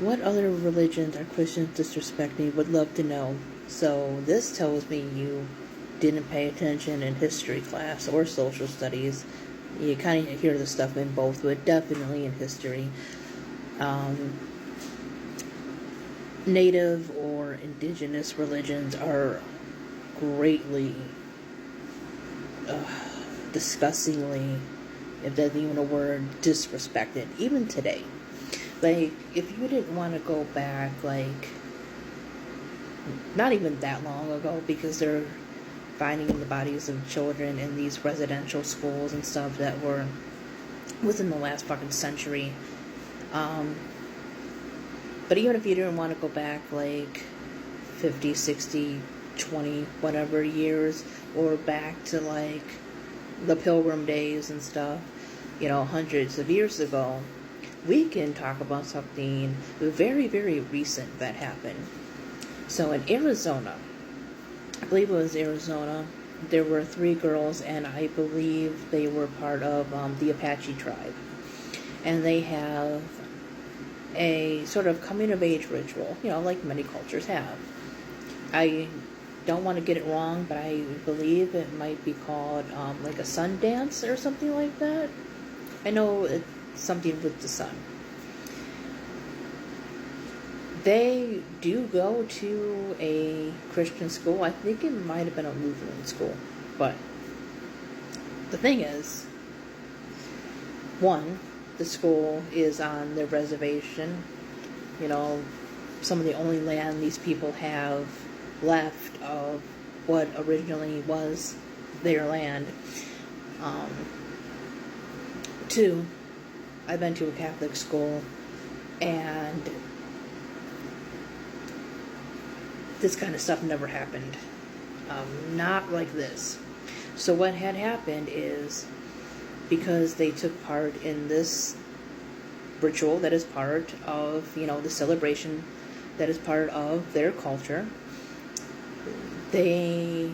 what other religions are Christians disrespecting? Would love to know. So this tells me you didn't pay attention in history class or social studies. You kind of hear the stuff in both, but definitely in history. Native or indigenous religions are greatly, disgustingly, if that's even a word, disrespected, even today. Like, if you didn't want to go back, like, not even that long ago, because they're finding the bodies of children in these residential schools and stuff that were within the last fucking century. But even if you didn't want to go back, like, 50, 60, 20, whatever years, or back to, like, the Pilgrim days and stuff, hundreds of years ago, we can talk about something very, very recent that happened. So in Arizona, I believe it was Arizona, there were 3 girls, and I believe they were part of the Apache tribe. And they have a sort of coming-of-age ritual, like many cultures have. I don't want to get it wrong, but I believe it might be called like a sun dance or something like that. I know it's something with the sun. They do go to a Christian school. I think it might have been a Lutheran school. But the thing is, one, the school is on their reservation. Some of the only land these people have left of what originally was their land. 2, I've been to a Catholic school, and this kind of stuff never happened. Not like this. So what had happened is, because they took part in this ritual that is part of, the celebration that is part of their culture, they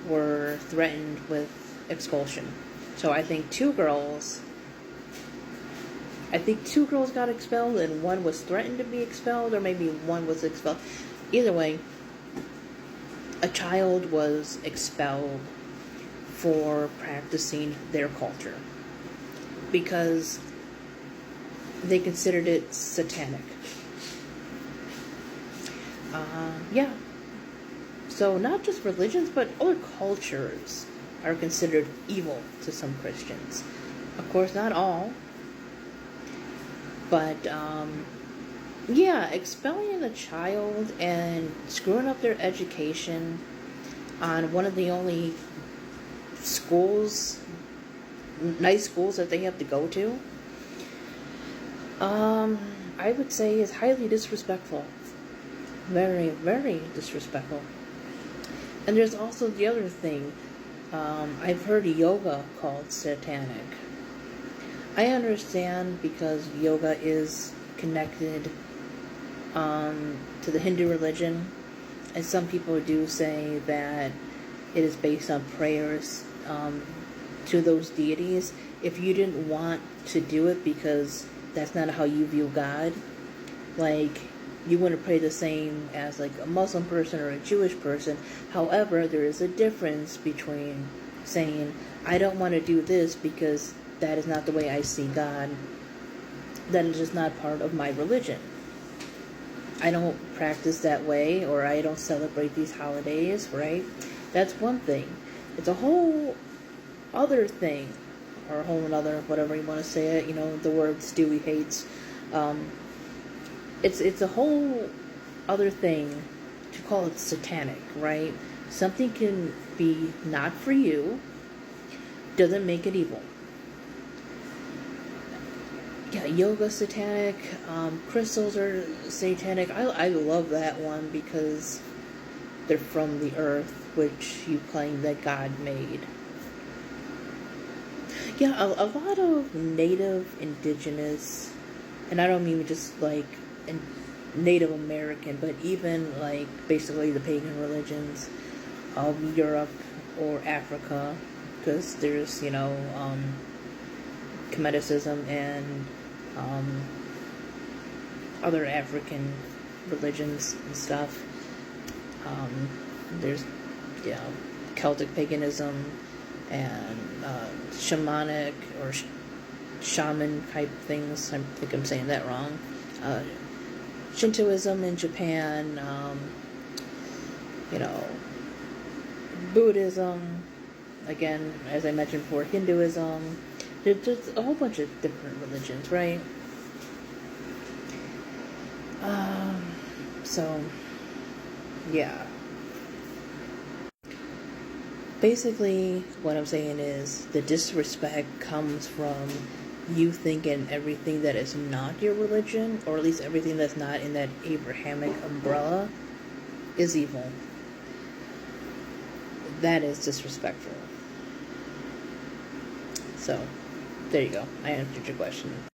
were threatened with expulsion. So I think 2 girls got expelled, and 1 was threatened to be expelled, or maybe 1 was expelled. Either way, a child was expelled for practicing their culture because they considered it satanic. Yeah. So not just religions, but other cultures are considered evil to some Christians. Of course, not all. But, expelling a child and screwing up their education on one of the only schools, nice schools that they have to go to, I would say is highly disrespectful. Very, very disrespectful. And there's also the other thing. I've heard yoga called satanic. I understand because yoga is connected to the Hindu religion, and some people do say that it is based on prayers to those deities. If you didn't want to do it because that's not how you view God, like, you wouldn't pray the same as like a Muslim person or a Jewish person. However, there is a difference between saying, I don't want to do this because that is not the way I see God. That is just not part of my religion. I don't practice that way, or I don't celebrate these holidays, right? That's one thing. It's a whole other thing, or a whole another, whatever you want to say it, the word Stewie hates. It's a whole other thing to call it satanic, right? Something can be not for you, doesn't make it evil. Yeah, yoga satanic, crystals are satanic. I love that one because they're from the earth, which you claim that God made. Yeah, a lot of native, indigenous, and I don't mean just like Native American, but even like basically the pagan religions of Europe or Africa, because there's, Kemetism and other African religions and stuff. There's, Celtic paganism and shamanic or shaman type things. I think I'm saying that wrong. Shintoism in Japan, Buddhism, again, as I mentioned before, Hinduism. There's a whole bunch of different religions, right? So, yeah. Basically, what I'm saying is the disrespect comes from you thinking everything that is not your religion, or at least everything that's not in that Abrahamic umbrella, is evil. That is disrespectful. So, there you go. I answered your question.